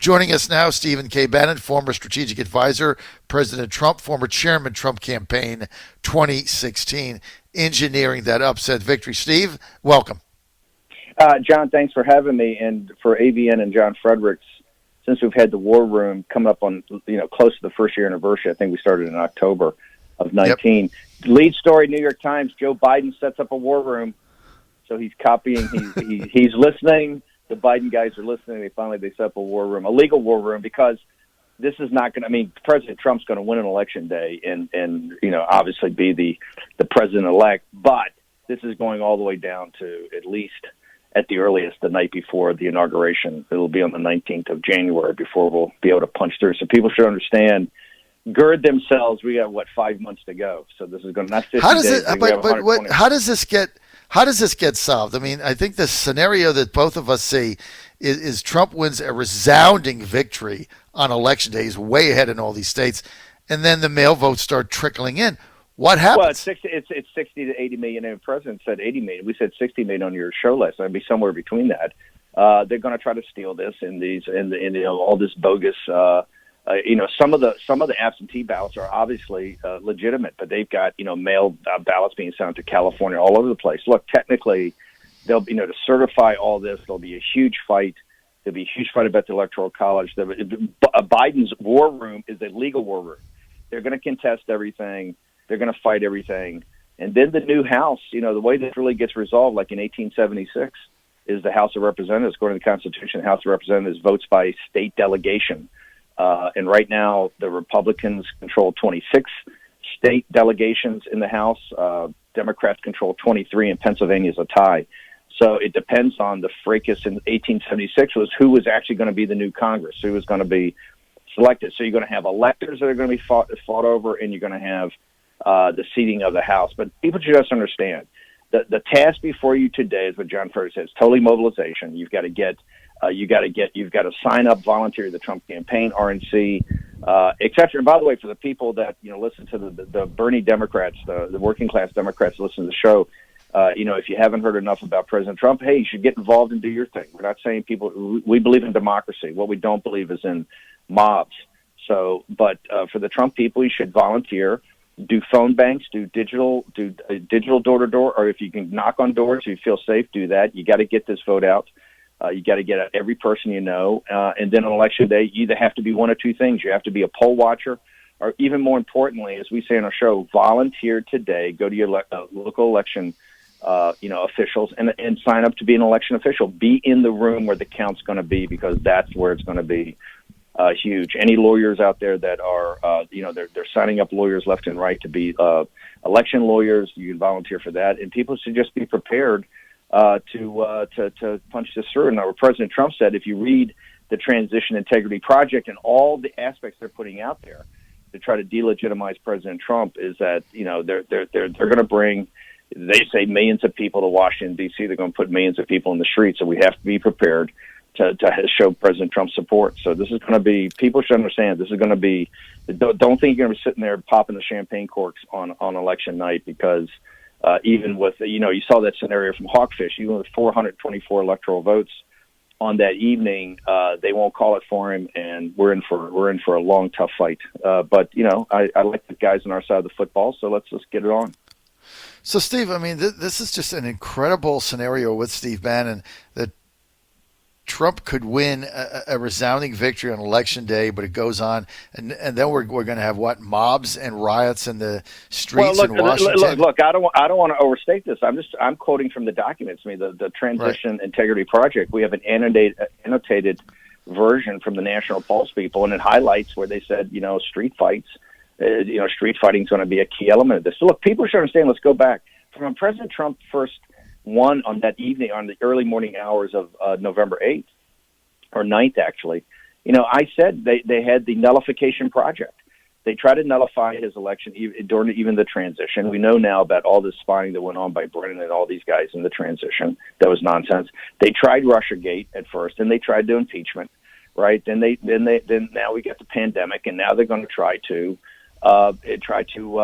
Joining us now, Stephen K. Bannon, former strategic advisor, President Trump, former chairman, Trump campaign 2016, engineering that upset victory. Steve, welcome. John, thanks for having me, and for AVN and John Fredericks. Since we've had the War Room coming up on, close to the first year anniversary, I think we started in October of 19. Yep. Lead story, New York Times, Joe Biden sets up a War Room. So he's copying, he's listening. The Biden guys are listening. They set up a war room, a legal war room, because this is not going to, President Trump's going to win an election day and obviously be the president-elect, but this is going all the way down to at least at the earliest the night before the inauguration. It'll be on the 19th of January before we'll be able to punch through. So people should understand, gird themselves. We got 5 months to go. So this is going to not 50 days. How does this get solved? I think the scenario that both of us see is Trump wins a resounding victory on Election Day. He's way ahead in all these states, and then the mail votes start trickling in. What happens? Well, it's 60 to 80 million. And the president said 80 million. We said 60 million on your show last. I'd be somewhere between that. They're going to try to steal this in all this bogus. Some of the absentee ballots are obviously legitimate, but they've got mail ballots being sent to California, all over the place. Look, technically, they'll to certify all this. There'll be a huge fight. There'll be a huge fight about the Electoral College. Biden's war room is a legal war room. They're going to contest everything. They're going to fight everything, and then the new House. The way this really gets resolved, like in 1876, is the House of Representatives. According to the Constitution, the House of Representatives votes by state delegation. And right now, the Republicans control 26 state delegations in the House. Democrats control 23, and Pennsylvania is a tie. So it depends on the fracas in 1876 was who was actually going to be the new Congress, who was going to be selected. So you're going to have electors that are going to be fought over, and you're going to have the seating of the House. But people should just understand the task before you today is what John Fredericks says: totally mobilization. You've got to sign up, volunteer to the Trump campaign, RNC, et cetera. And by the way, for the people that listen to the Bernie Democrats, the working class Democrats, listen to the show. If you haven't heard enough about President Trump, hey, you should get involved and do your thing. We're not saying we believe in democracy. What we don't believe is in mobs. So, but for the Trump people, you should volunteer. Do phone banks, do digital door to door, or if you can knock on doors, if you feel safe, do that. You got to get this vote out. You got to get out every person you know, and then on Election Day, you either have to be one of two things. You have to be a poll watcher, or even more importantly, as we say on our show, volunteer today. Go to your local election, officials, and sign up to be an election official. Be in the room where the count's going to be, because that's where it's going to be huge. Any lawyers out there that are, they're signing up lawyers left and right to be election lawyers. You can volunteer for that, and people should just be prepared to punch this through. And what President Trump said, if you read the Transition Integrity Project and all the aspects they're putting out there to try to delegitimize President Trump, is that they're going to bring, they say, millions of people to Washington D.C. They're going to put millions of people in the streets, so we have to be prepared to show President Trump's support. So this is going to be, people should understand, this is going to be, don't think you're going to be sitting there popping the champagne corks on election night, because even with, you saw that scenario from Hawkfish, even with 424 electoral votes on that evening, they won't call it for him, and we're in for a long, tough fight. But I like the guys on our side of the football, so let's just get it on. So, Steve, this is just an incredible scenario with Steve Bannon, that Trump could win a resounding victory on Election Day, but it goes on, and then we're going to have mobs and riots in the streets in Washington. Look, I don't want to overstate this. I'm quoting from the documents. The Transition Integrity Project. We have an annotated version from the National Pulse people, and it highlights where they said, street fights. Street fighting is going to be a key element of this. So look, people should understand. Let's go back from when President Trump first won on that evening, on the early morning hours of November 8th, or 9th, actually. I said they had the nullification project. They tried to nullify his election during even the transition. We know now about all this spying that went on by Bannon and all these guys in the transition. That was nonsense. They tried Russiagate at first, and they tried to impeachment, right? Then now we get the pandemic, and now they're going to try to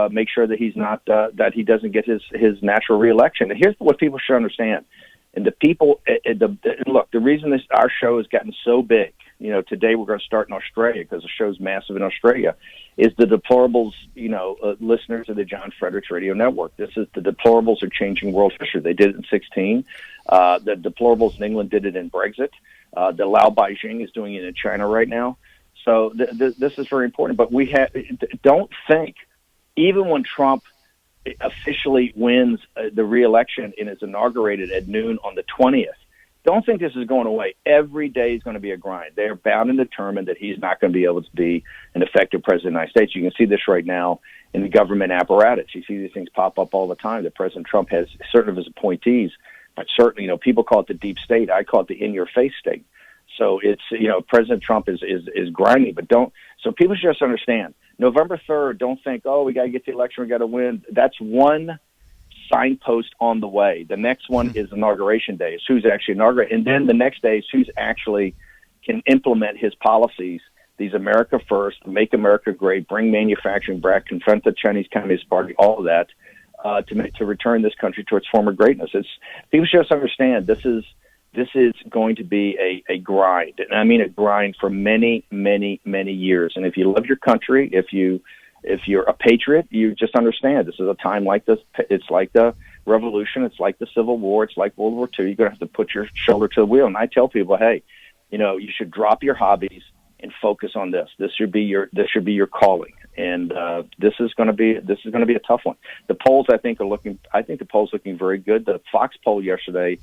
make sure that he's not that he doesn't get his natural reelection. And here's what people should understand: and the people, look, the reason our show has gotten so big today we're going to start in Australia because the show's massive in Australia, is the Deplorables, listeners of the John Fredericks Radio Network. The Deplorables are changing world history. They did it in 16. The Deplorables in England did it in Brexit. The Lao Beijing is doing it in China right now. So this is very important. But don't think, even when Trump officially wins the re-election and is inaugurated at noon on the 20th, don't think this is going away. Every day is going to be a grind. They are bound and determined that he's not going to be able to be an effective president of the United States. You can see this right now in the government apparatus. You see these things pop up all the time that President Trump has certain of his appointees, but certainly, people call it the deep state. I call it the in-your-face state. So it's, President Trump is grinding, but so people should just understand, November 3rd, don't think, we got to get the election, we got to win. That's one signpost on the way. The next one is Inauguration Day. It's who's actually inaugurated. And then the next day is who's actually can implement his policies, these America First, Make America Great, bring manufacturing back, confront the Chinese Communist Party, all of that, to return this country to its former greatness. People should just understand this is going to be a grind. And I mean a grind for many, many, many years. And if you love your country, if you're a patriot, you just understand this is a time like this. It's like the Revolution. It's like the Civil War. It's like World War II. You're going to have to put your shoulder to the wheel. And I tell people, hey, you should drop your hobbies and focus on this. This should be your calling. And this is going to be a tough one. The polls, I think the polls looking very good. The Fox poll yesterday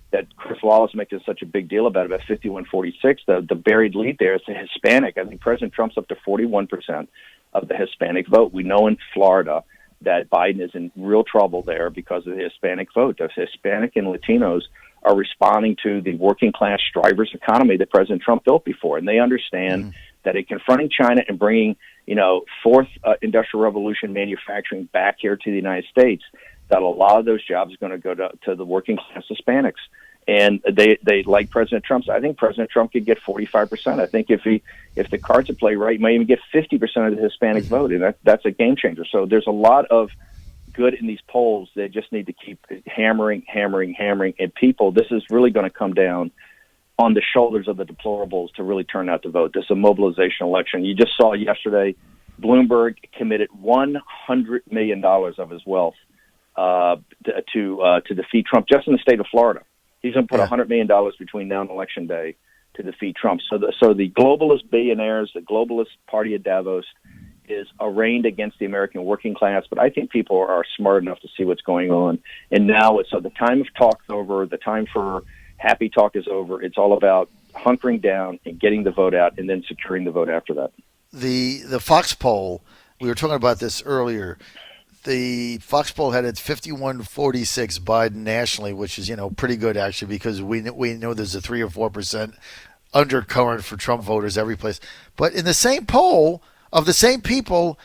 that Chris Wallace making such a big deal about 51-46. The buried lead there is the Hispanic. I think President Trump's up to 41% of the Hispanic vote. We know in Florida that Biden is in real trouble there because of the Hispanic vote. The Hispanic and Latinos are responding to the working class strivers economy that President Trump built before, and they understand that in confronting China and bringing fourth industrial revolution manufacturing back here to the United States, that a lot of those jobs are going to go to the working class Hispanics. And they like President Trump's. I think President Trump could get 45%. I think if the cards are played right, he might even get 50% of the Hispanic vote, and that's a game changer. So there's a lot of good in these polls. They just need to keep hammering. And people, this is really going to come down on the shoulders of the deplorables to really turn out to vote. This is a mobilization election. You just saw yesterday, Bloomberg committed $100 million of his wealth to defeat Trump just in the state of Florida. He's going to put $100 million between now and Election Day to defeat Trump. So the globalist billionaires, the globalist party of Davos is arraigned against the American working class. But I think people are smart enough to see what's going on. And now so the time of talk's over. The time for happy talk is over. It's all about hunkering down and getting the vote out and then securing the vote after that. The Fox poll, we were talking about this earlier. The Fox poll had it 51-46 Biden nationally, which is, pretty good actually, because we know there's a 3 or 4% undercurrent for Trump voters every place. But in the same poll of the same people,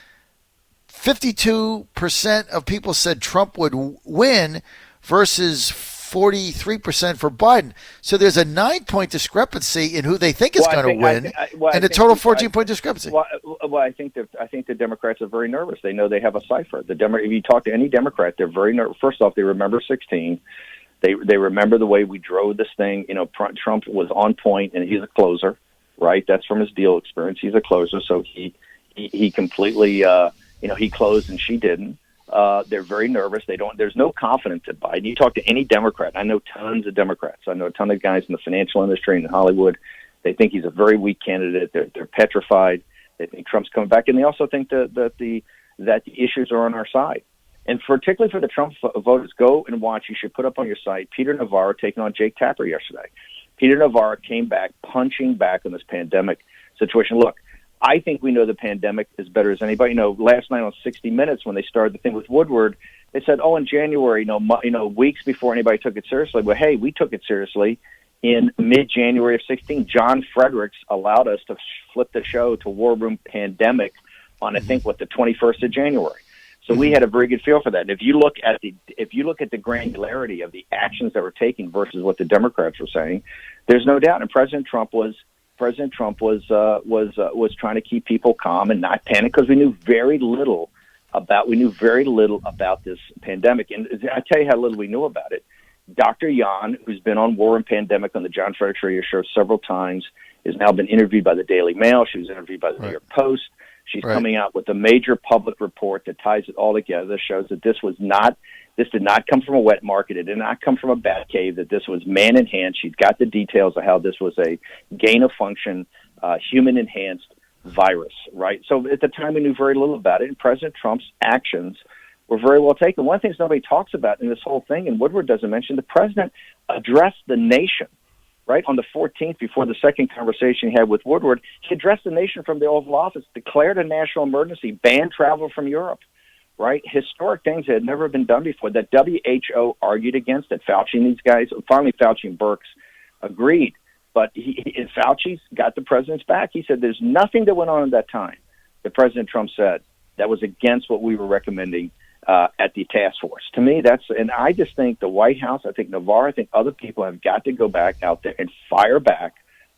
52% of people said Trump would win versus 43% for Biden. So there's a 9-point discrepancy in who they think is going to win, and a total 14-point discrepancy. Well, I think the Democrats are very nervous. They know they have a cipher. If you talk to any Democrat, they're very nervous. First off, they remember 16. They remember the way we drove this thing. Trump was on point, and he's a closer, right? That's from his deal experience. He's a closer, so he completely, he closed and she didn't. They're very nervous. There's no confidence in Biden. You talk to any Democrat. I know tons of Democrats. I know a ton of guys in the financial industry and in Hollywood. They think he's a very weak candidate. They're petrified. They think Trump's coming back, and they also think that the issues are on our side. And particularly for the Trump voters, go and watch. You should put up on your site Peter Navarro taking on Jake Tapper yesterday. Peter Navarro came back, punching back on this pandemic situation. Look, I think we know the pandemic as better as anybody. Last night on 60 Minutes when they started the thing with Woodward, they said, in January, weeks before anybody took it seriously. Well, hey, we took it seriously in mid-January of 16. John Fredericks allowed us to flip the show to War Room Pandemic on, I think, the 21st of January. So we had a very good feel for that. And if you look at the granularity of the actions that were taken versus what the Democrats were saying, there's no doubt. And President Trump was trying to keep people calm and not panic because we knew very little about this pandemic. And I tell you how little we knew about it. Dr. Yan, who's been on War and Pandemic on the John Fredericks Radio Show several times, has now been interviewed by the Daily Mail. She was interviewed by the New York Post. She's coming out with a major public report that ties it all together, shows that this did not come from a wet market. It did not come from a bat cave, that this was man-enhanced. She's got the details of how this was a gain-of-function, human-enhanced virus, right? So at the time, we knew very little about it, and President Trump's actions were very well taken. One of the things nobody talks about in this whole thing, and Woodward doesn't mention, the president addressed the nation, right? On the 14th, before the second conversation he had with Woodward, he addressed the nation from the Oval Office, declared a national emergency, banned travel from Europe, right? Historic things that had never been done before, that WHO argued against, that Fauci and these guys, finally Fauci and Birx agreed. But Fauci's got the president's back. He said there's nothing that went on at that time that President Trump said that was against what we were recommending at the task force. To me, and I just think the White House, I think Navarro, I think other people have got to go back out there and fire back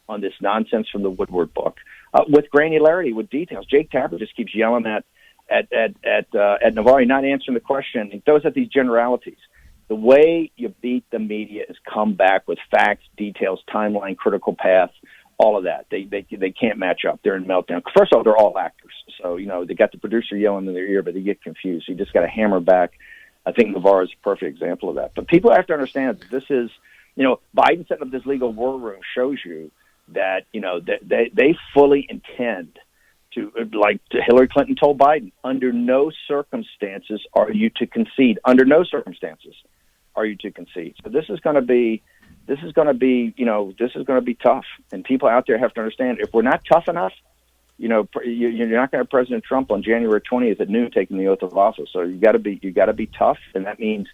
on this nonsense from the Woodward book with granularity, with details. Jake Tapper just keeps yelling at Navarro, not answering the question. He throws out these generalities. The way you beat the media is come back with facts, details, timeline, critical path, all of that. They can't match up. They're in meltdown. First of all, they're all actors. So, they got the producer yelling in their ear, but they get confused. You just got to hammer back. I think Navarro is a perfect example of that. But people have to understand that this is, Biden setting up this legal war room shows you that, that they fully intend to, like Hillary Clinton told Biden, under no circumstances are you to concede. Under no circumstances are you to concede. So this is going to be tough. And people out there have to understand, if we're not tough enough, you're not going to have President Trump on January 20th at noon taking the oath of office. So you got to be tough, and that means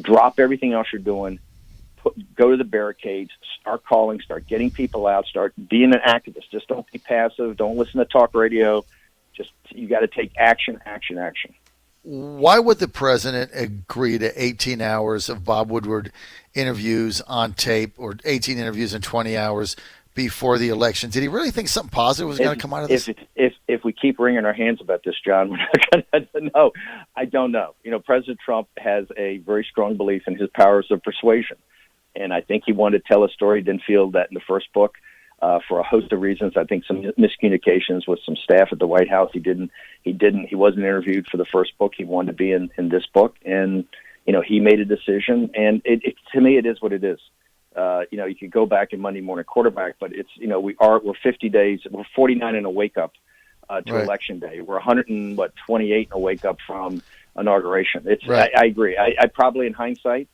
drop everything else you're doing, go to the barricades, start calling, start getting people out, start being an activist. Just don't be passive. Don't listen to talk radio. You got to take action. Why would the president agree to 18 hours of Bob Woodward interviews on tape, or 18 interviews in 20 hours before the election? Did he really think something positive was going to come out of this? If we keep wringing our hands about this, John, we're not going to know. I don't know. President Trump has a very strong belief in his powers of persuasion, and I think he wanted to tell a story. He didn't feel that in the first book for a host of reasons. I think some miscommunications with some staff at the White House. He wasn't interviewed for the first book. He wanted to be in this book, and he made a decision. And to me, it is what it is. You could go back in Monday Morning Quarterback, but it's we're 50 days, we're 49 in a wake up to Election Day. We're 128 in a wake up from inauguration. I agree. I probably, in hindsight,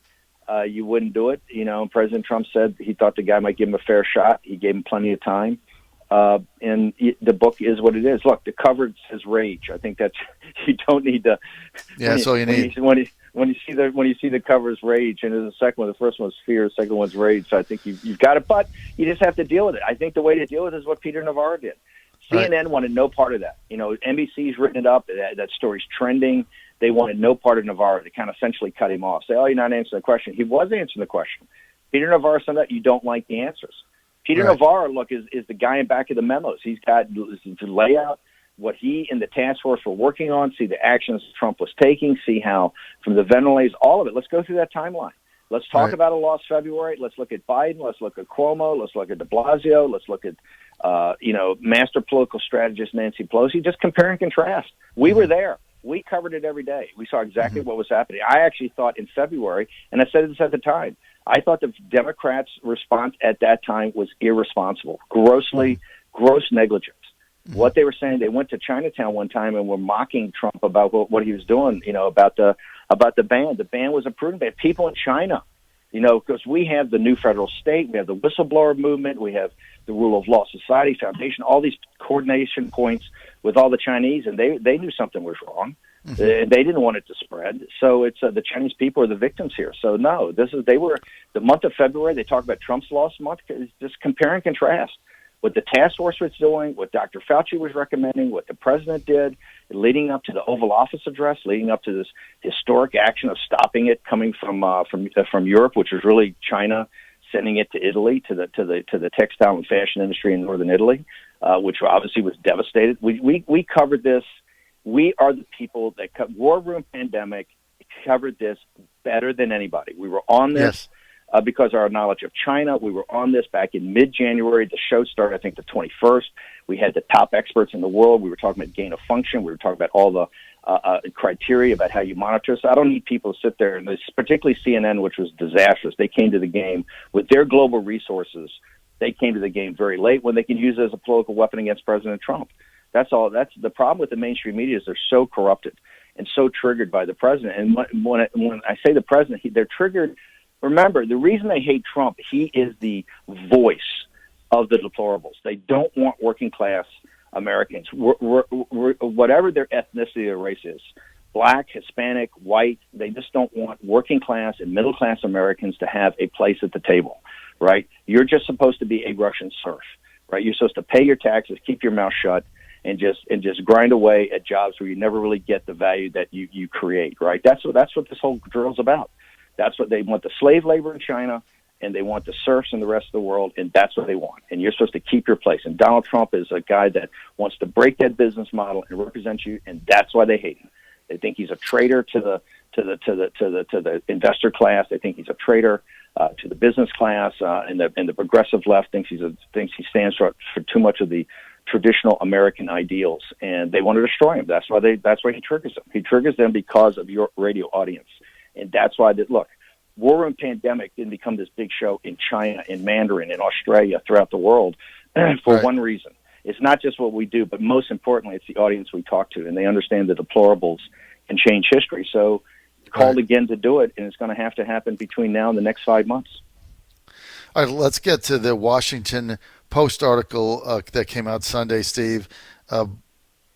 you wouldn't do it. President Trump said he thought the guy might give him a fair shot. He gave him plenty of time. And the book is what it is. Look, the cover says rage. I think that's, you don't need to. Yeah, that's all you need. When you see the covers rage, and there's a second one. The first one's fear, the second one's rage. So I think you've got it, but you just have to deal with it. I think the way to deal with it is what Peter Navarro did. CNN wanted no part of that. NBC's written it up. That story's trending. They wanted no part of Navarro. They kind of essentially cut him off. Say, you're not answering the question. He was answering the question. Peter Navarro said that you don't like the answers. Peter Navarro, look, is the guy in back of the memos. He's got to lay out what he and the task force were working on, see the actions Trump was taking, see how from the ventilators, all of it. Let's go through that timeline. Let's talk about a lost February. Let's look at Biden. Let's look at Cuomo. Let's look at de Blasio. Let's look at, master political strategist Nancy Pelosi. Just compare and contrast. We were there. We covered it every day. We saw exactly what was happening. I actually thought in February, and I said this at the time, I thought the Democrats' response at that time was irresponsible, gross negligence. What they were saying, they went to Chinatown one time and were mocking Trump about what he was doing, about the ban. The ban was a prudent ban. People in China, because we have the new federal state, we have the whistleblower movement, we have the Rule of Law Society Foundation, all these coordination points with all the Chinese, and they knew something was wrong. They didn't want it to spread. So it's the Chinese people are the victims here. So no, they were the month of February. They talk about Trump's lost month. Just compare and contrast what the task force was doing, what Dr. Fauci was recommending, what the president did, leading up to the Oval Office address, leading up to this historic action of stopping it coming from Europe, which was really China sending it to Italy, to the textile and fashion industry in northern Italy, which obviously was devastated. We covered this. We are the people that War Room Pandemic covered this better than anybody. We were on this. because of our knowledge of China. We were on this back in mid-January. The show started, I think, the 21st. We had the top experts in the world. We were talking about gain of function. We were talking about all the criteria about how you monitor. So I don't need people to sit there, and particularly CNN, which was disastrous. They came to the game with their global resources. They came to the game very late when they can use it as a political weapon against President Trump. That's all. That's the problem with the mainstream media is they're so corrupted and so triggered by the president. And when I say the president, they're triggered. Remember, the reason they hate Trump, he is the voice of the deplorables. They don't want working class Americans, whatever their ethnicity or race is, black, Hispanic, white. They just don't want working class and middle class Americans to have a place at the table, right? You're just supposed to be a Russian serf, right? You're supposed to pay your taxes, keep your mouth shut, and just grind away at jobs where you never really get the value that you create, right? That's what this whole drill's about. That's what they want, the slave labor in China, and they want the serfs in the rest of the world, and that's what they want. And you're supposed to keep your place. And Donald Trump is a guy that wants to break that business model and represent you, and that's why they hate him. They think he's a traitor to the investor class. They think he's a traitor to the business class, and the progressive left thinks he stands for too much of the traditional American ideals, and they want to destroy him. That's why he triggers them. He triggers them because of your radio audience. And that's why War Room Pandemic didn't become this big show in China, in Mandarin, in Australia, throughout the world for one reason. It's not just what we do, but most importantly, it's the audience we talk to, and they understand the deplorables can change history. So called again to do it, and it's going to have to happen between now and the next 5 months. All right, let's get to the Washington Post article that came out Sunday, Steve.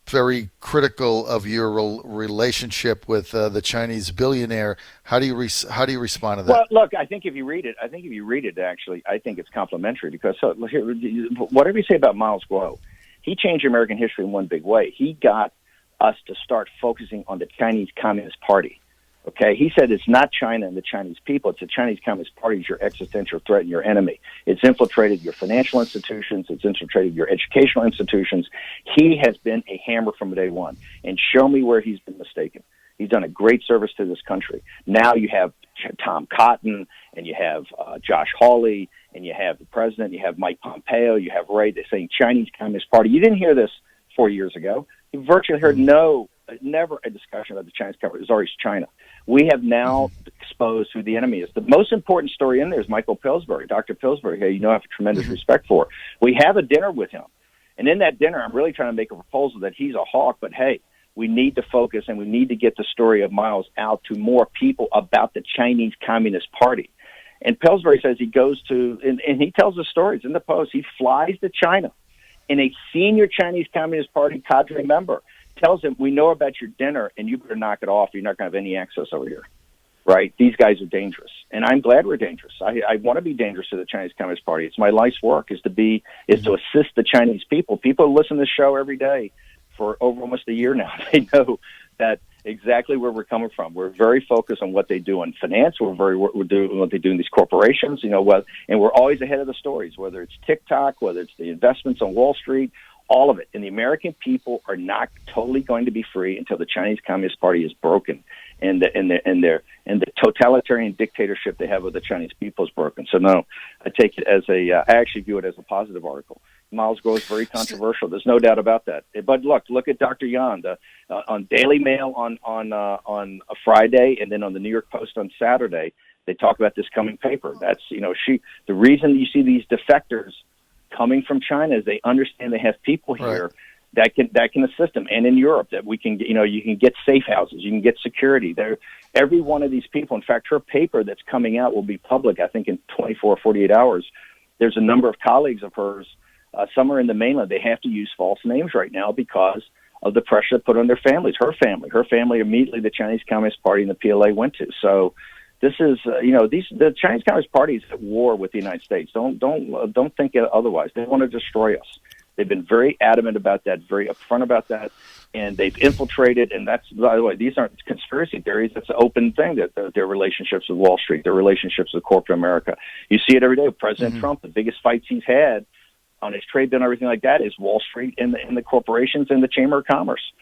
Very critical of your relationship with the Chinese billionaire. How do you respond to that? Well, look, I think if you read it, actually, I think it's complimentary because whatever you say about Miles Guo, he changed American history in one big way. He got us to start focusing on the Chinese Communist Party. Okay, he said it's not China and the Chinese people; it's the Chinese Communist Party is your existential threat and your enemy. It's infiltrated your financial institutions. It's infiltrated your educational institutions. He has been a hammer from day one, and show me where he's been mistaken. He's done a great service to this country. Now you have Tom Cotton, and you have Josh Hawley, and you have the president. You have Mike Pompeo. You have Ray. They're saying Chinese Communist Party. You didn't hear this 4 years ago. You virtually heard never a discussion about the Chinese government. It was always China. We have now exposed who the enemy is. The most important story in there is Michael Pillsbury, Dr. Pillsbury, who I have a tremendous respect for. We have a dinner with him. And in that dinner, I'm really trying to make a proposal that he's a hawk, but hey, we need to focus and we need to get the story of Miles out to more people about the Chinese Communist Party. And Pillsbury says he goes to, and he tells the stories in the Post. He flies to China, and a senior Chinese Communist Party cadre member tells him, we know about your dinner, and you better knock it off. You're not going to have any access over here, right? These guys are dangerous, and I'm glad we're dangerous. I want to be dangerous to the Chinese Communist Party. It's my life's work is to assist the Chinese people. People who listen to this show every day for over almost a year now. They know that exactly where we're coming from. We're very focused on what they do in finance. We're doing what they do in these corporations, and we're always ahead of the stories, whether it's TikTok, whether it's the investments on Wall Street, all of it. And the American people are not totally going to be free until the Chinese Communist Party is broken and the totalitarian dictatorship they have with the Chinese people is broken. So no, I take it as I actually view it as a positive article. Miles Guo is very controversial. There's no doubt about that. But look at Dr. Yan on Daily Mail on a Friday, and then on the New York Post on Saturday. They talk about this coming paper. That's the reason you see these defectors coming from China is they understand they have people here that can assist them, and in Europe that we can you can get safe houses, you can get security there. Every one of these people, in fact, her paper that's coming out will be public, I think, in 24 or 48 hours. There's a number of colleagues of hers. Some are in the mainland. They have to use false names right now because of the pressure put on their families. Her family immediately the Chinese Communist Party and the PLA went to. So this is, the Chinese Communist Party is at war with the United States. Don't think otherwise. They want to destroy us. They've been very adamant about that, very upfront about that, and they've infiltrated. And that's, by the way, these aren't conspiracy theories. It's an open thing that their relationships with Wall Street, their relationships with corporate America. You see it every day. President Trump, the biggest fights he's had on his trade bill and everything like that is Wall Street and the corporations and the Chamber of Commerce,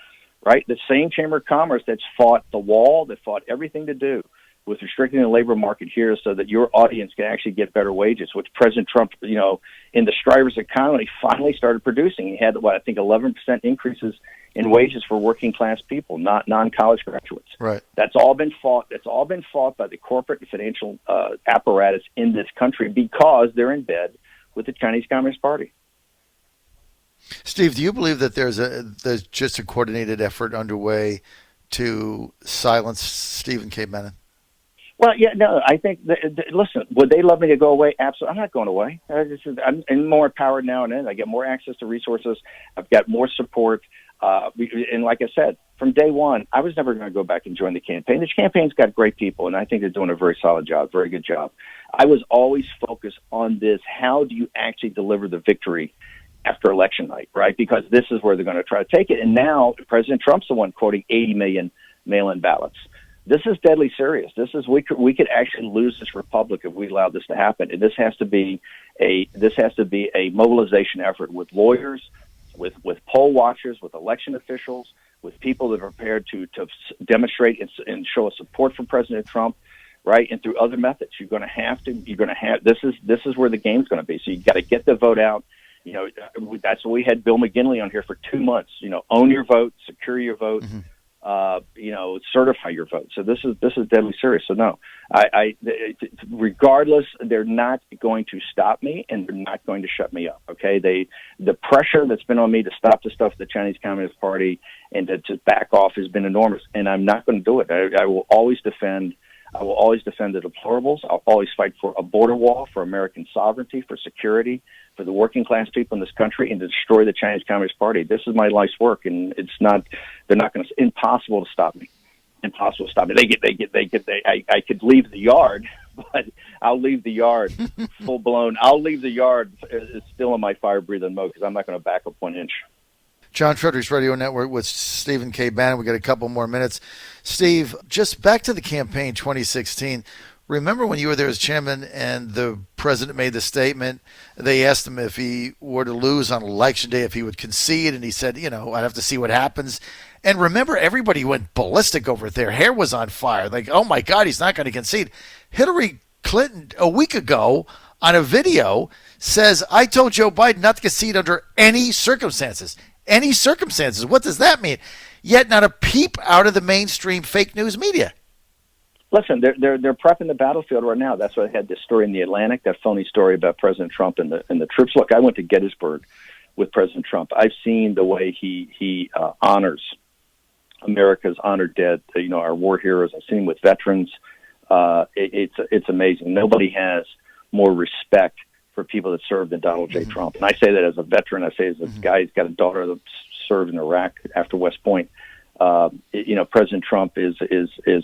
right? The same Chamber of Commerce that's fought the wall, that fought everything to do with restricting the labor market here so that your audience can actually get better wages, which President Trump, in the Strivers economy finally started producing. He had, I think 11% increases in wages for working class people, not non-college graduates. Right. That's all been fought. That's all been fought by the corporate and financial apparatus in this country because they're in bed with the Chinese Communist Party. Steve, do you believe that there's just a coordinated effort underway to silence Stephen K. Bannon? Well, yeah, no, I think, listen, would they love me to go away? Absolutely. I'm not going away. I'm more empowered now, and I get more access to resources. I've got more support. And like I said, from day one, I was never going to go back and join the campaign. This campaign's got great people, and I think they're doing a very solid job, very good job. I was always focused on this. How do you actually deliver the victory after election night, right? Because this is where they're going to try to take it. And now President Trump's the one quoting 80 million mail-in ballots. This is deadly serious. We could actually lose this republic if we allow this to happen. And this has to be a mobilization effort with lawyers, with poll watchers, with election officials, with people that are prepared to demonstrate and show a support for President Trump, right? And through other methods, you're going to have. This is where the game's going to be. So you got to get the vote out. That's what we had Bill McGinley on here for 2 months. Own your vote, secure your vote. Mm-hmm. Certify your vote. So this is deadly serious. So no, regardless, they're not going to stop me, and they're not going to shut me up. Okay, the pressure that's been on me to stop the stuff with the Chinese Communist Party and to back off has been enormous, and I'm not going to do it. I will always defend. I will always defend the deplorables. I'll always fight for a border wall, for American sovereignty, for security, for the working class people in this country, and to destroy the Chinese Communist Party. This is my life's work, and they're not going to, impossible to stop me. Impossible to stop me. I could leave the yard, but I'll leave the yard full blown. I'll leave the yard still in my fire breathing mode because I'm not going to back up 1 inch. John Fredericks Radio Network with Stephen K. Bannon. We got a couple more minutes. Steve, just back to the campaign 2016. Remember when you were there as chairman and the president made the statement, they asked him if he were to lose on election day, if he would concede, and he said, I'd have to see what happens. And remember, everybody went ballistic over it. Their hair was on fire. Like, oh my God, he's not going to concede. Hillary Clinton, a week ago, on a video, says, I told Joe Biden not to concede under any circumstances. Any circumstances. What does that mean? Yet not a peep out of the mainstream fake news media. Listen, they're prepping the battlefield right now. That's why I had this story in the Atlantic, that phony story about President Trump and the troops. Look, I went to Gettysburg with President Trump. I've seen the way he honors America's honored dead, our war heroes. I've seen him with veterans. It's amazing. Nobody has more respect for people that served than Donald J. Trump. And I say that as a veteran. I say as a guy who's got a daughter that served in Iraq after West Point. President Trump is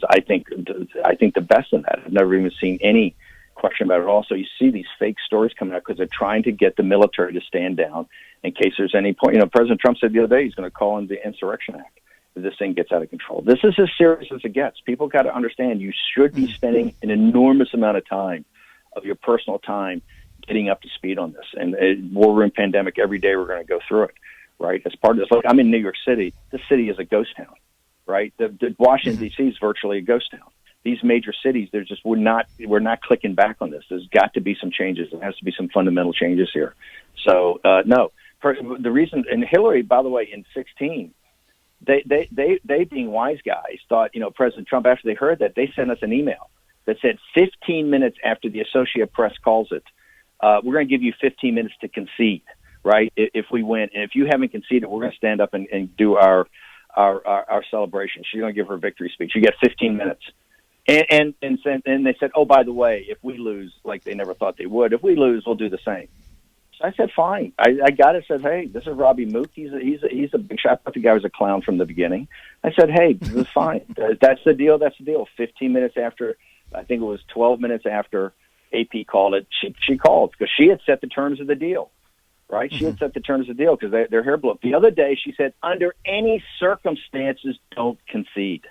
I think the best in that. I've never even seen any question about it. Also, you see these fake stories coming out because they're trying to get the military to stand down in case there's any point. President Trump said the other day he's going to call in the Insurrection Act if this thing gets out of control. This is as serious as it gets. People got to understand you should be spending an enormous amount of time, of your personal time, getting up to speed on this. And war room pandemic, every day we're going to go through it, right? As part of this, look, I'm in New York City. This city is a ghost town, right? The Washington, D.C. is virtually a ghost town. These major cities, we're not clicking back on this. There's got to be some changes. There has to be some fundamental changes here. So, no. The reason, and Hillary, by the way, in 2016, they being wise guys, thought, President Trump, after they heard that, they sent us an email that said 15 minutes after the Associated Press calls it, we're going to give you 15 minutes to concede, right? If we win, and if you haven't conceded, we're going to stand up and do our celebration. She's going to give her victory speech. You get 15 minutes, and they said, oh, by the way, if we lose, like they never thought they would, if we lose, we'll do the same. So I said, fine. I got it. Said, hey, this is Robbie Mook. He's a big shot. I thought the guy was a clown from the beginning. I said, hey, this is fine. That's the deal. That's the deal. 15 minutes after, I think it was 12 minutes after AP called it, she called because she had set the terms of the deal, right? Mm-hmm. She had set the terms of the deal because their hair blew up. The other day, she said, under any circumstances, don't concede.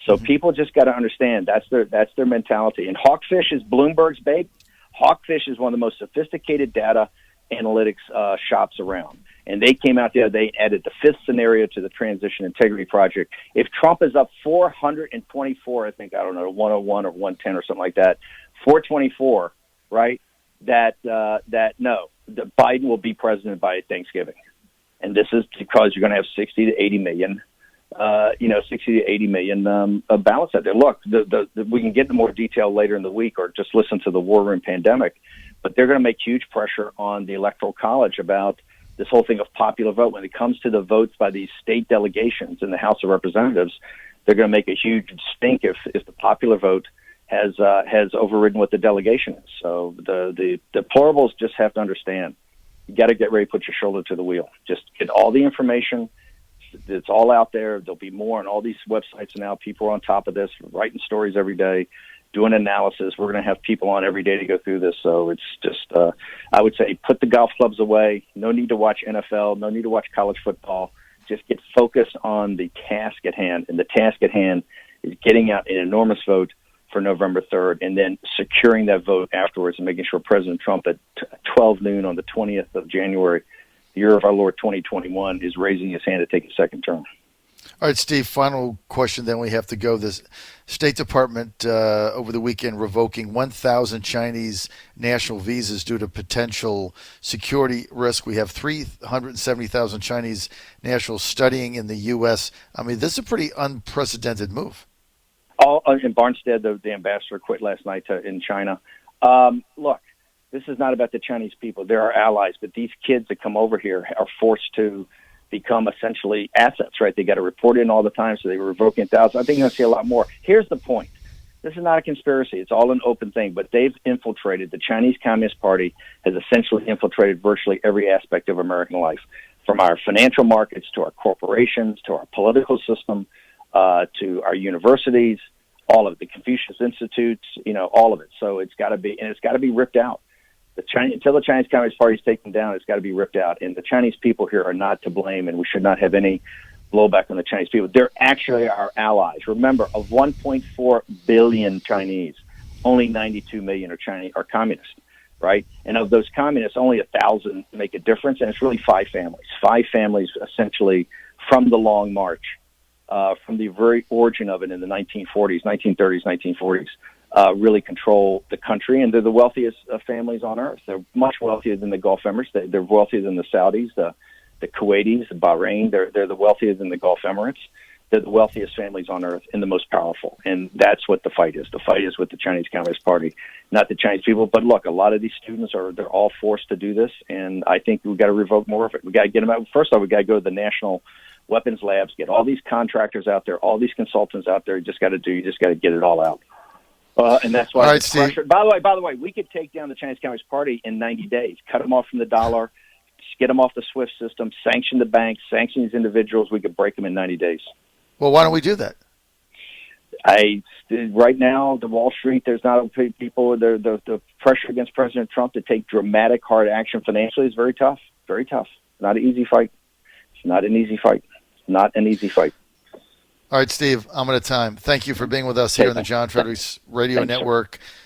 So people just got to understand that's their mentality. And Hawkfish is Bloomberg's baby. Hawkfish is one of the most sophisticated data analytics shops around. And they came out the other day and added the fifth scenario to the Transition Integrity Project. If Trump is up 424, I think, I don't know, 101 or 110 or something like that, 424, right, that Biden will be president by Thanksgiving. And this is because you're going to have 60 to 80 million 60 to 80 million ballots out there. Look, we can get into more detail later in the week or just listen to the War Room Pandemic, but they're going to make huge pressure on the Electoral College about this whole thing of popular vote. When it comes to the votes by these state delegations in the House of Representatives, they're going to make a huge stink if the popular vote has overridden what the delegation is. So the deplorables just have to understand, you got to get ready to put your shoulder to the wheel. Just get all the information. It's all out there. There'll be more on all these websites now. People are on top of this, writing stories every day, doing analysis. We're going to have people on every day to go through this. So it's just, I would say, put the golf clubs away. No need to watch NFL. No need to watch college football. Just get focused on the task at hand. And the task at hand is getting out an enormous vote for November 3rd and then securing that vote afterwards and making sure President Trump at 12 noon on the 20th of January, the year of our Lord 2021, is raising his hand to take a second term. All right, Steve, final question, then we have to go. The State Department over the weekend revoking 1,000 Chinese national visas due to potential security risk. We have 370,000 Chinese nationals studying in the U.S. I mean, this is a pretty unprecedented move. And Barnstead, the ambassador, quit last night in China. Look, this is not about the Chinese people. They're our allies, but these kids that come over here are forced to become essentially assets, right? They got to report in all the time, so they were revoking 1,000. I think you're going to see a lot more. Here's the point. This is not a conspiracy. It's all an open thing, but they've infiltrated. The Chinese Communist Party has essentially infiltrated virtually every aspect of American life, from our financial markets to our corporations to our political system to our universities, all of it, the Confucius Institutes, all of it. So it's got to be ripped out. Until the Chinese Communist Party is taken down, it's got to be ripped out. And the Chinese people here are not to blame, and we should not have any blowback on the Chinese people. They're actually our allies. Remember, of 1.4 billion Chinese, only 92 million are communist, right? And of those communists, only 1,000 make a difference, and it's really five families. Five families, essentially, from the Long March, from the very origin of it in the 1930s, 1940s, really control the country, and they're the wealthiest families on earth. They're much wealthier than the Gulf Emirates. They're wealthier than the Saudis, the Kuwaitis, the Bahrain. They're the wealthier than the Gulf Emirates. They're the wealthiest families on earth and the most powerful. And that's what the fight is. The fight is with the Chinese Communist Party, not the Chinese people. But look, a lot of these students they're all forced to do this, and I think we've got to revoke more of it. We've got to get them out. First off, we've got to go to the national weapons labs, get all these contractors out there, all these consultants out there. You just got to get it all out. And that's why the pressure. By the way, we could take down the Chinese Communist Party in 90 days, cut them off from the dollar, get them off the SWIFT system, sanction the banks, sanction these individuals. We could break them in 90 days. Well, why don't we do that? Right now, the Wall Street, there's not people. The pressure against President Trump to take dramatic, hard action financially is very tough. Very tough. Not an easy fight. It's not an easy fight. Not an easy fight. All right, Steve, I'm out of time. Thank you for being with us here on the John Fredericks Radio Network. Sir.